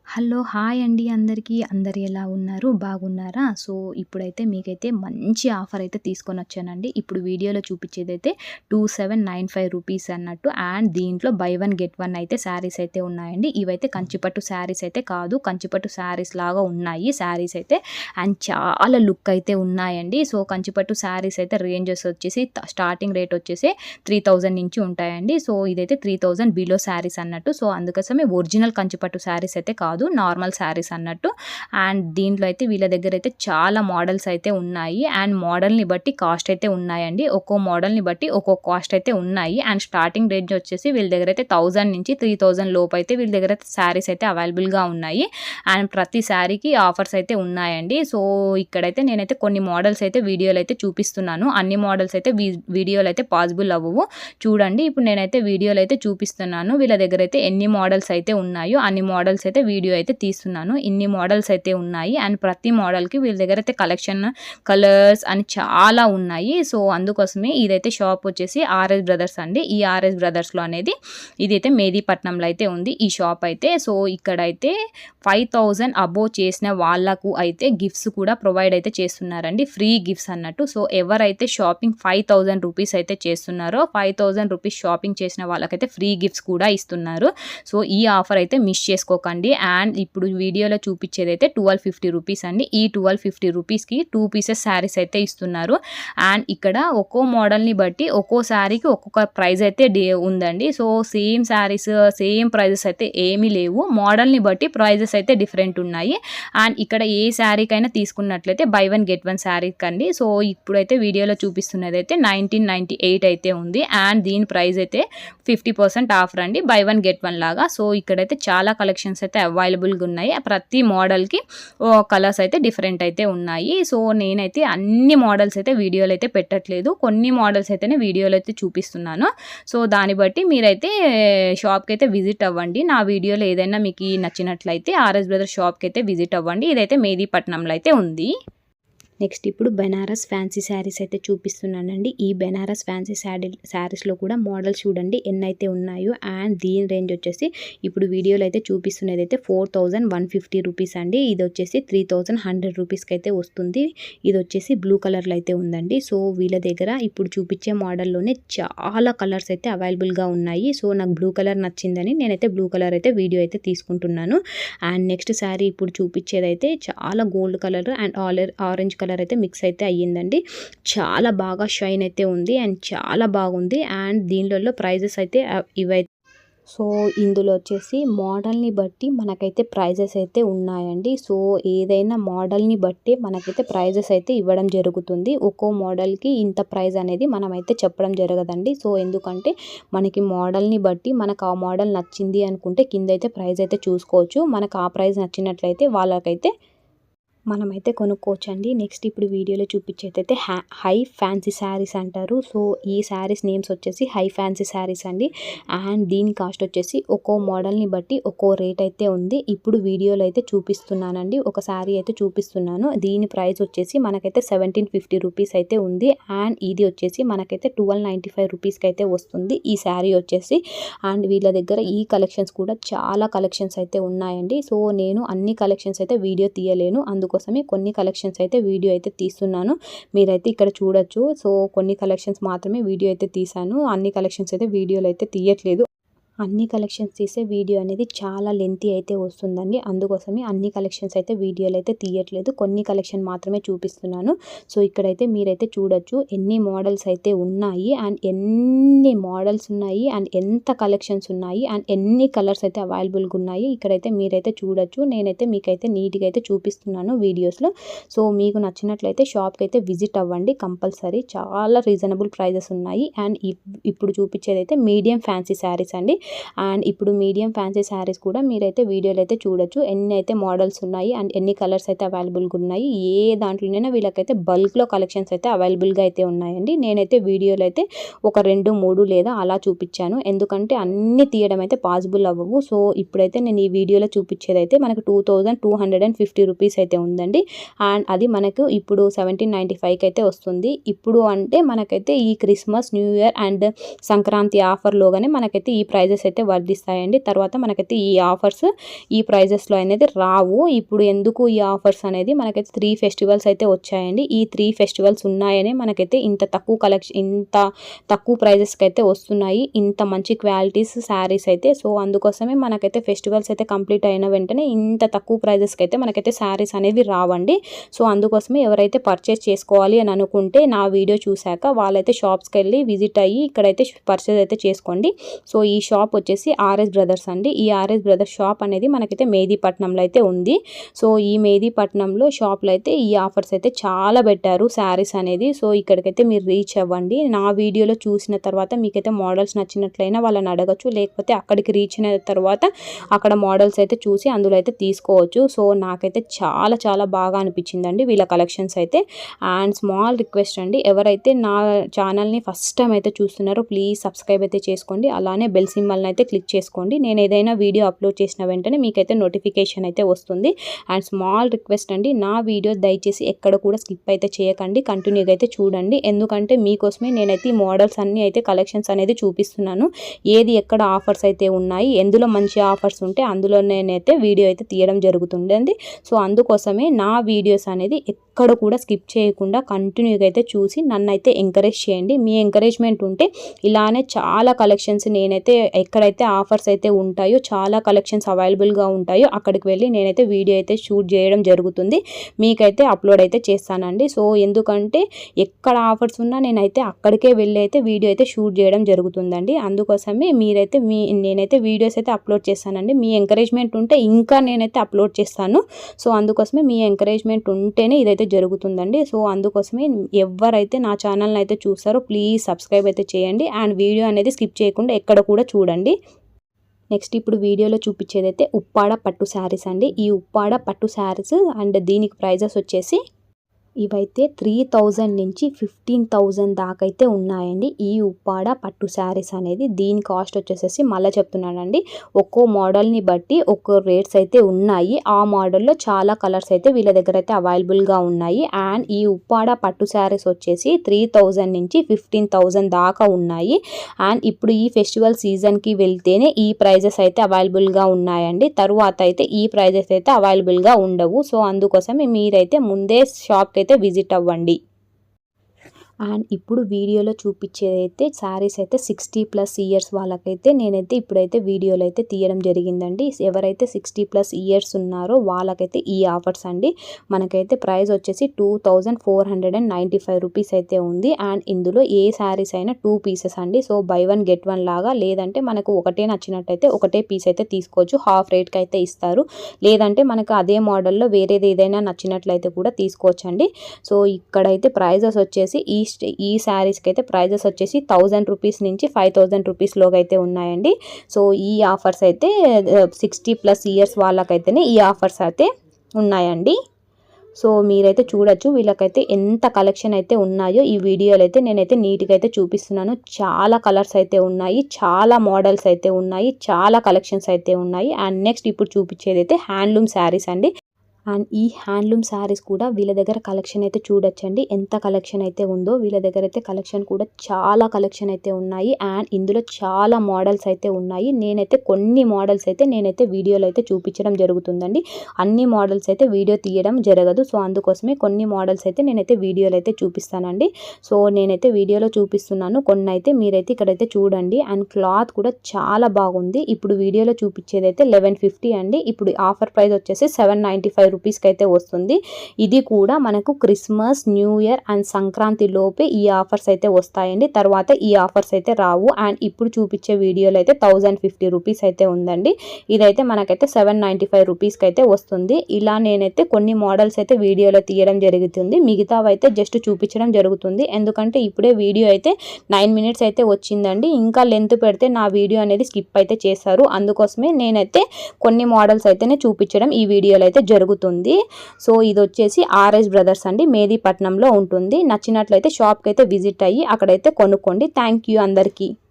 Hello! Hi అండి అందరికీ. అందరు ఎలా ఉన్నారు? బాగున్నారా? సో, ఇప్పుడైతే మీకైతే మంచి ఆఫర్ అయితే తీసుకొనొచ్చానండి. ఇప్పుడు వీడియోలో చూపిచ్చేదైతే 2795 రూపీస్ అన్నట్టు. అండ్ దీంట్లో బై వన్ గెట్ వన్ అయితే శారీస్ అయితే ఉన్నాయండి. ఇవైతే కంచిపట్టు శారీస్ అయితే కాదు. కంచిపట్టు శారీస్ లాగా ఉన్నాయి శారీస్ అయితే. అండ్ చాలా లుక్ అయితే ఉన్నాయండి. సో, కంచిపట్టు శారీస్ అయితే రేంజెస్ వచ్చేసి స్టార్టింగ్ రేట్ వచ్చేసి 3000 నుంచి ఉంటాయండి. సో, ఇదైతే 3000 బిలో శారీస్ అన్నట్టు. సో, అందుకోసమే ఒరిజినల్ కంచిపట్టు శారీస్ అయితే కాదు. నార్మల్ శారీస్ అన్నట్టు. అండ్ దీంట్లో అయితే వీళ్ళ దగ్గర అయితే చాలా మోడల్స్ అయితే ఉన్నాయి. అండ్ మోడల్ని బట్టి కాస్ట్ అయితే ఉన్నాయండి. ఒక్కో మోడల్ని బట్టి ఒక్కో కాస్ట్ అయితే ఉన్నాయి. అండ్ స్టార్టింగ్ రేంజ్ వచ్చేసి వీళ్ళ దగ్గర అయితే 1000 నుంచి 3000 లోపు అయితే వీళ్ళ దగ్గర శారీస్ అయితే అవైలబుల్గా ఉన్నాయి. అండ్ ప్రతి శారీకి ఆఫర్స్ అయితే ఉన్నాయండి. సో ఇక్కడైతే నేనైతే కొన్ని మోడల్స్ అయితే వీడియోలు అయితే చూపిస్తున్నాను. అన్ని మోడల్స్ అయితే వీడియోలు అయితే పాసిబుల్ అవ్వవు. చూడండి ఇప్పుడు నేనైతే వీడియోలు అయితే చూపిస్తున్నాను. వీళ్ళ దగ్గర అయితే ఎన్ని మోడల్స్ అయితే ఉన్నాయో అన్ని మోడల్స్ అయితే వీడియో అయితే తీస్తున్నాను. ఇన్ని మోడల్స్ అయితే ఉన్నాయి. అండ్ ప్రతి మోడల్కి వీళ్ళ దగ్గర అయితే కలెక్షన్ కలర్స్ అని చాలా ఉన్నాయి. సో అందుకోసమే ఇదైతే షాప్ వచ్చేసి ఆర్ఎస్ బ్రదర్స్ అండి. ఈ ఆర్ఎస్ బ్రదర్స్లో అనేది ఇదైతే మేదీపట్నంలో అయితే ఉంది ఈ షాప్ అయితే. సో ఇక్కడైతే 5000 అబోవ్ చేసిన వాళ్ళకు అయితే గిఫ్ట్స్ కూడా ప్రొవైడ్ అయితే చేస్తున్నారండి. ఫ్రీ గిఫ్ట్స్ అన్నట్టు. సో ఎవరైతే షాపింగ్ 5000 రూపీస్ అయితే చేస్తున్నారో 5000 రూపీస్ షాపింగ్ చేసిన వాళ్ళకైతే ఫ్రీ గిఫ్ట్స్ కూడా ఇస్తున్నారు. సో ఈ ఆఫర్ అయితే మిస్ చేసుకోకండి. అండ్ ఇప్పుడు వీడియోలో చూపించేది అయితే 1250 రూపీస్ అండి. ఈ 1250 రూపీస్కి 2 పీసెస్ శారీస్ అయితే ఇస్తున్నారు. అండ్ ఇక్కడ ఒక్కో మోడల్ని బట్టి ఒక్కో శారీకి ఒక్కొక్క ప్రైస్ అయితే ఉందండి. So same saris same prices అయితే ఏమీ లేవు. మోడల్ని బట్టి ప్రైజెస్ అయితే డిఫరెంట్ ఉన్నాయి. అండ్ ఇక్కడ ఏ శారీకైనా తీసుకున్నట్లయితే by one get one sari కండి. సో ఇప్పుడైతే వీడియోలో చూపిస్తున్నది అయితే 1998 అయితే ఉంది. అండ్ దీని ప్రైస్ అయితే 50% ఆఫర్ అండి. బై వన్ గెట్ వన్ లాగా. సో ఇక్కడైతే చాలా కలెక్షన్స్ అయితే అవైలబుల్గా ఉన్నాయి. ప్రతి మోడల్కి కలర్స్ అయితే డిఫరెంట్ అయితే ఉన్నాయి. సో నేనైతే అన్ని మోడల్స్ అయితే వీడియోలు అయితే పెట్టట్లేదు. కొన్ని మోడల్స్ అయితేనే వీడియోలో అయితే చూపిస్తున్నాను. సో దాన్ని బట్టి మీరైతే షాప్కి అయితే విజిట్ అవ్వండి. నా వీడియోలో ఏదైనా మీకు నచ్చినట్లయితే ఆర్ఎస్ బ్రదర్స్ షాప్కి అయితే విజిట్ అవ్వండి. ఇదైతే మేదీపట్నంలో అయితే ఉంది. నెక్స్ట్ ఇప్పుడు బెనారస్ ఫ్యాన్సీ శారీస్ అయితే చూపిస్తున్నానండి. ఈ బెనారస్ ఫ్యాన్సీ శారీస్లో కూడా మోడల్స్ చూడండి ఎన్నైతే ఉన్నాయో. అండ్ దీని రేంజ్ వచ్చేసి ఇప్పుడు వీడియోలో అయితే చూపిస్తున్నది అయితే 4150 రూపీస్ అండి. ఇది వచ్చేసి 3100 రూపీస్కి అయితే వస్తుంది. ఇది వచ్చేసి బ్లూ కలర్లో అయితే ఉందండి. సో వీళ్ళ దగ్గర ఇప్పుడు చూపించే మోడల్లోనే చాలా కలర్స్ అయితే అవైలబుల్గా ఉన్నాయి. సో నాకు బ్లూ కలర్ నచ్చిందని నేనైతే బ్లూ కలర్ అయితే వీడియో అయితే తీసుకుంటున్నాను. అండ్ నెక్స్ట్ శారీ ఇప్పుడు చూపించేది అయితే చాలా gold colour and orange colour అయితే మిక్స్ అయితే అయ్యిందండి. చాలా బాగా షైన్ అయితే ఉంది. అండ్ చాలా బాగుంది. అండ్ దీనిలో ప్రైజెస్ అయితే ఇవైతే సో ఇందులో వచ్చేసి మోడల్ని బట్టి మనకైతే ప్రైజెస్ అయితే ఉన్నాయండి. సో ఏదైనా మోడల్ని బట్టి మనకైతే ప్రైజెస్ అయితే ఇవ్వడం జరుగుతుంది. ఒక్కో మోడల్కి ఇంత ప్రైజ్ అనేది మనమైతే చెప్పడం జరగదండి. సో ఎందుకంటే మనకి మోడల్ని బట్టి మనకు ఆ మోడల్ నచ్చింది అనుకుంటే కింద అయితే ప్రైజ్ అయితే చూసుకోవచ్చు. మనకు ఆ ప్రైజ్ నచ్చినట్లయితే వాళ్ళకైతే మనమైతే కొనుక్కోవచ్చండి. నెక్స్ట్ ఇప్పుడు వీడియోలో చూపించేదైతే హై ఫ్యాన్సీ శారీస్ అంటారు. సో ఈ శారీస్ నేమ్స్ వచ్చేసి హై ఫ్యాన్సీ శారీస్ అండి. అండ్ దీని కాస్ట్ వచ్చేసి ఒక్కో మోడల్ని బట్టి ఒక్కో రేట్ అయితే ఉంది. ఇప్పుడు వీడియోలో అయితే చూపిస్తున్నానండి. ఒక శారీ అయితే చూపిస్తున్నాను. దీని ప్రైస్ వచ్చేసి మనకైతే 1750 రూపీస్ అయితే ఉంది. అండ్ ఇది వచ్చేసి మనకైతే 1295 రూపీస్కి అయితే వస్తుంది ఈ శారీ వచ్చేసి. అండ్ వీళ్ళ దగ్గర ఈ కలెక్షన్స్ కూడా చాలా కలెక్షన్స్ అయితే ఉన్నాయండి. సో నేను అన్ని కలెక్షన్స్ అయితే వీడియో తీయలేను. అందుకోసమే కొన్ని కలెక్షన్స్ అయితే వీడియో అయితే తీస్తున్నాను. మీరైతే ఇక్కడ చూడొచ్చు. సో కొన్ని కలెక్షన్స్ మాత్రమే వీడియో అయితే తీసాను. అన్ని కలెక్షన్స్ అయితే వీడియోలో అయితే తీయట్లేదు. అన్ని కలెక్షన్స్ తీసే వీడియో అనేది చాలా లెంతీ అయితే వస్తుందండి. అందుకోసమే అన్ని కలెక్షన్స్ అయితే వీడియోలు అయితే తీయట్లేదు. కొన్ని కలెక్షన్ మాత్రమే చూపిస్తున్నాను. సో ఇక్కడైతే మీరైతే చూడొచ్చు ఎన్ని మోడల్స్ అయితే ఉన్నాయి. అండ్ ఎన్ని మోడల్స్ ఉన్నాయి. అండ్ ఎంత కలెక్షన్స్ ఉన్నాయి. అండ్ ఎన్ని కలర్స్ అయితే అవైలబుల్గా ఉన్నాయి. ఇక్కడైతే మీరైతే చూడొచ్చు. నేనైతే మీకైతే నీట్గా అయితే చూపిస్తున్నాను వీడియోస్లో. సో మీకు నచ్చినట్లయితే షాప్కి అయితే విజిట్ అవ్వండి కంపల్సరీ. చాలా రీజనబుల్ ప్రైజెస్ ఉన్నాయి. అండ్ ఇప్పుడు చూపించేది అయితే మీడియం ఫ్యాన్సీ శారీస్ అండి. అండ్ ఇప్పుడు మీడియం ఫ్యాన్సీ శారీస్ కూడా మీరైతే వీడియోలో అయితే చూడొచ్చు ఎన్ని అయితే మోడల్స్ ఉన్నాయి. అండ్ ఎన్ని కలర్స్ అయితే అవైలబుల్గా ఉన్నాయి. ఏ దాంట్లోనైనా వీళ్ళకైతే బల్క్లో కలెక్షన్స్ అయితే అవైలబుల్గా అయితే ఉన్నాయండి. నేనైతే వీడియోలో అయితే ఒక 2, 3 లేదా అలా చూపించాను. ఎందుకంటే అన్ని తీయడం అయితే పాసిబుల్ అవ్వవు. సో ఇప్పుడైతే నేను ఈ వీడియోలో చూపించేది అయితే మనకు 2250 రూపీస్ అయితే ఉందండి. అండ్ అది మనకు ఇప్పుడు 1795కి అయితే వస్తుంది. ఇప్పుడు అంటే మనకైతే ఈ Christmas New Year and Sankranti ఆఫర్లోగానే మనకైతే ఈ ప్రైజెస్ ప్రైజెస్ అయితే వర్తిస్తాయండి. తర్వాత మనకైతే ఈ ఆఫర్స్ ఈ ప్రైజెస్లో అనేది రావు. ఇప్పుడు ఎందుకు ఈ ఆఫర్స్ అనేది మనకైతే 3 ఫెస్టివల్స్ అయితే వచ్చాయండి. ఈ 3 ఫెస్టివల్స్ ఉన్నాయనే మనకైతే ఇంత తక్కువ ప్రైజెస్కి అయితే వస్తున్నాయి, ఇంత మంచి క్వాలిటీస్ శారీస్ అయితే. సో అందుకోసమే మనకైతే ఫెస్టివల్స్ అయితే కంప్లీట్ అయిన వెంటనే ఇంత తక్కువ ప్రైజెస్కి అయితే మనకైతే శారీస్ అనేవి రావండి. సో అందుకోసమే ఎవరైతే పర్చేస్ చేసుకోవాలి అని అనుకుంటే నా వీడియో చూశాక వాళ్ళైతే షాప్స్కి వెళ్ళి విజిట్ అయ్యి ఇక్కడైతే పర్చేస్ అయితే చేసుకోండి. సో ఈ షాప్ వచ్చేసి ఆర్ఎస్ బ్రదర్స్ అండి. ఈ ఆర్ఎస్ బ్రదర్స్ షాప్ అనేది మనకైతే మెహదీపట్నంలో అయితే ఉంది. సో ఈ మెహదీపట్నంలో షాప్లో అయితే ఈ ఆఫర్స్ అయితే చాలా పెట్టారు శారీస్ అనేది. సో ఇక్కడికైతే మీరు రీచ్ అవ్వండి. నా వీడియోలో చూసిన తర్వాత మీకైతే మోడల్స్ నచ్చినట్లయినా వాళ్ళని అడగచ్చు, లేకపోతే అక్కడికి రీచ్ అయిన తర్వాత అక్కడ మోడల్స్ అయితే చూసి అందులో అయితే తీసుకోవచ్చు. సో నాకైతే చాలా బాగా అనిపించిందండి వీళ్ళ కలెక్షన్స్ అయితే. అండ్ స్మాల్ రిక్వెస్ట్ అండి, ఎవరైతే నా ఛానల్ని ఫస్ట్ టైం అయితే చూస్తున్నారో ప్లీజ్ సబ్స్క్రైబ్ అయితే చేసుకోండి. అలానే బెల్ సింబల్ని అయితే క్లిక్ చేసుకోండి. నేను ఏదైనా వీడియో అప్లోడ్ చేసిన వెంటనే మీకైతే నోటిఫికేషన్ అయితే వస్తుంది. అండ్ స్మాల్ రిక్వెస్ట్ అండి, నా వీడియో దయచేసి ఎక్కడ కూడా స్కిప్ అయితే చేయకండి, కంటిన్యూగా అయితే చూడండి. ఎందుకంటే మీకోసమే నేనైతే ఈ మోడల్స్ అన్నీ అయితే కలెక్షన్స్ అనేది చూపిస్తున్నాను. ఏది ఎక్కడ ఆఫర్స్ అయితే ఉన్నాయి, ఎందులో మంచి ఆఫర్స్ ఉంటే అందులో నేనైతే వీడియో అయితే తీయడం జరుగుతుందండి. సో అందుకోసమే నా వీడియోస్ అనేది ఎక్కడ కూడా స్కిప్ చేయకుండా కంటిన్యూగా అయితే చూసి నన్ను అయితే ఎంకరేజ్ చేయండి. మీ ఎంకరేజ్మెంట్ ఉంటే ఇలానే చాలా కలెక్షన్స్ నేనైతే ఎక్కడైతే ఆఫర్స్ అయితే ఉంటాయో, చాలా కలెక్షన్స్ అవైలబుల్గా ఉంటాయో అక్కడికి వెళ్ళి నేనైతే వీడియో అయితే షూట్ చేయడం జరుగుతుంది, మీకైతే అప్లోడ్ అయితే చేస్తానండి. సో ఎందుకంటే ఎక్కడ ఆఫర్స్ ఉన్నా నేనైతే అక్కడికే వెళ్ళి అయితే వీడియో అయితే షూట్ చేయడం జరుగుతుందండి. అందుకోసమే నేనైతే వీడియోస్ అయితే అప్లోడ్ చేస్తానండి. మీ ఎంకరేజ్మెంట్ ఉంటే ఇంకా నేనైతే అప్లోడ్ చేస్తాను. సో అందుకోసమే మీ ఎంకరేజ్మెంట్ ఉంటేనే ఇదైతే జరుగుతుందండి. సో అందుకోసమే ఎవరైతే నా ఛానల్ని అయితే చూస్తారో ప్లీజ్ సబ్స్క్రైబ్ అయితే చేయండి. అండ్ వీడియో అనేది స్కిప్ చేయకుండా ఎక్కడ కూడా చూడండి. నెక్స్ట్ ఇప్పుడు వీడియోలో చూపించేదైతే ఉప్పాడ పట్టు శారీస్ అండి. ఈ ఉప్పాడ పట్టు శారీస్ అండ్ దీనికి ప్రైజెస్ వచ్చేసి ఇవైతే 3000 నుంచి 15,000 దాకా అయితే ఉన్నాయండి. ఈ ఉప్పాడ పట్టు శారీస్ అనేది దీని కాస్ట్ వచ్చేసేసి మళ్ళీ చెప్తున్నానండి, ఒక్కో మోడల్ని బట్టి ఒక్కో రేట్స్ అయితే ఉన్నాయి. ఆ మోడల్లో చాలా కలర్స్ అయితే వీళ్ళ దగ్గర అయితే అవైలబుల్గా ఉన్నాయి. అండ్ ఈ ఉప్పాడ పట్టు శారీస్ వచ్చేసి 3000 నుంచి 15,000 దాకా ఉన్నాయి. అండ్ ఇప్పుడు ఈ ఫెస్టివల్ సీజన్కి వెళ్తేనే ఈ ప్రైజెస్ అయితే అవైలబుల్గా ఉన్నాయండి. తరువాత అయితే ఈ ప్రైజెస్ అయితే అవైలబుల్గా ఉండవు. సో అందుకోసమే మీరైతే ముందే షాప్కి అయితే విజిట్ అవ్వండి. అండ్ ఇప్పుడు వీడియోలో చూపించేదైతే శారీస్ అయితే 60+ ఇయర్స్ వాళ్ళకైతే నేనైతే ఇప్పుడైతే వీడియోలో అయితే తీయడం జరిగిందండి. ఎవరైతే 60+ ఇయర్స్ ఉన్నారో వాళ్ళకైతే ఈ ఆఫర్స్ అండి. మనకైతే ప్రైస్ వచ్చేసి 2495 రూపీస్ అయితే ఉంది. అండ్ ఇందులో ఏ శారీస్ అయినా 2 పీసెస్ అండి. సో బై 1 గెట్ 1 లాగా, లేదంటే మనకు ఒకటే నచ్చినట్టయితే ఒకటే పీస్ అయితే తీసుకోవచ్చు, హాఫ్ రేట్కి అయితే ఇస్తారు. లేదంటే మనకు అదే మోడల్లో వేరేది ఏదైనా నచ్చినట్లయితే కూడా తీసుకోవచ్చండి. సో ఇక్కడైతే ప్రైజెస్ వచ్చేసి ఈ శారీస్కి అయితే ప్రైజెస్ వచ్చేసి 1000 రూపీస్ నుంచి 5000 రూపీస్లోకి అయితే ఉన్నాయండి. సో ఈ ఆఫర్స్ అయితే 60+ ఇయర్స్ వాళ్ళకైతేనే ఈ ఆఫర్స్ అయితే ఉన్నాయండి. సో మీరైతే చూడొచ్చు వీళ్ళకైతే ఎంత కలెక్షన్ అయితే ఉన్నాయో ఈ వీడియోలో అయితే నేనైతే నీట్గా అయితే చూపిస్తున్నాను. చాలా కలర్స్ అయితే ఉన్నాయి, చాలా మోడల్స్ అయితే ఉన్నాయి, చాలా కలెక్షన్స్ అయితే ఉన్నాయి. అండ్ నెక్స్ట్ ఇప్పుడు చూపించేది అయితే హ్యాండ్లూమ్ శారీస్ అండి. అండ్ ఈ హ్యాండ్లూమ్ శారీస్ కూడా వీళ్ళ దగ్గర కలెక్షన్ అయితే చూడొచ్చండి, ఎంత కలెక్షన్ అయితే ఉందో. వీళ్ళ దగ్గర అయితే కలెక్షన్ కూడా చాలా కలెక్షన్ అయితే ఉన్నాయి. అండ్ ఇందులో చాలా మోడల్స్ అయితే ఉన్నాయి. నేనైతే కొన్ని మోడల్స్ అయితే నేనైతే వీడియోలో అయితే చూపించడం జరుగుతుందండి. అన్ని మోడల్స్ అయితే వీడియో తీయడం జరగదు. సో అందుకోసమే కొన్ని మోడల్స్ అయితే నేనైతే వీడియోలో అయితే చూపిస్తానండి. సో నేనైతే వీడియోలో చూపిస్తున్నాను, కొన్ని అయితే మీరైతే ఇక్కడైతే చూడండి. అండ్ క్లాత్ కూడా చాలా బాగుంది. ఇప్పుడు వీడియోలో చూపించేది అయితే 1150 అండి. ఇప్పుడు ఆఫర్ ప్రైస్ వచ్చేసి 795 రూపీస్కి అయితే వస్తుంది. ఇది కూడా మనకు Christmas, New Year and Sankranti లోపే ఈ ఆఫర్స్ అయితే వస్తాయండి. తర్వాత ఈ ఆఫర్స్ అయితే రావు. అండ్ ఇప్పుడు చూపించే వీడియోలో అయితే 1050 రూపీస్ అయితే ఉందండి. ఇదైతే మనకైతే 795 రూపీస్కి అయితే వస్తుంది. ఇలా నేనైతే కొన్ని మోడల్స్ అయితే వీడియోలో తీయడం జరుగుతుంది, మిగతావైతే జస్ట్ చూపించడం జరుగుతుంది. ఎందుకంటే ఇప్పుడే వీడియో అయితే 9 మినిట్స్ అయితే వచ్చిందండి. ఇంకా లెంత్ పెడితే నా వీడియో అనేది స్కిప్ అయితే చేస్తారు. అందుకోసమే నేనైతే కొన్ని మోడల్స్ అయితేనే చూపించడం ఈ వీడియోలో అయితే జరుగుతుంది. సో ఇది వచ్చేసి ఆర్ఎస్ బ్రదర్స్ అండి, మెహదీపట్నంలో ఉంటుంది. నచ్చినట్లయితే షాప్కి అయితే విజిట్ అయ్యి అక్కడైతే కొనుక్కోండి. థ్యాంక్ యూ అందరికీ.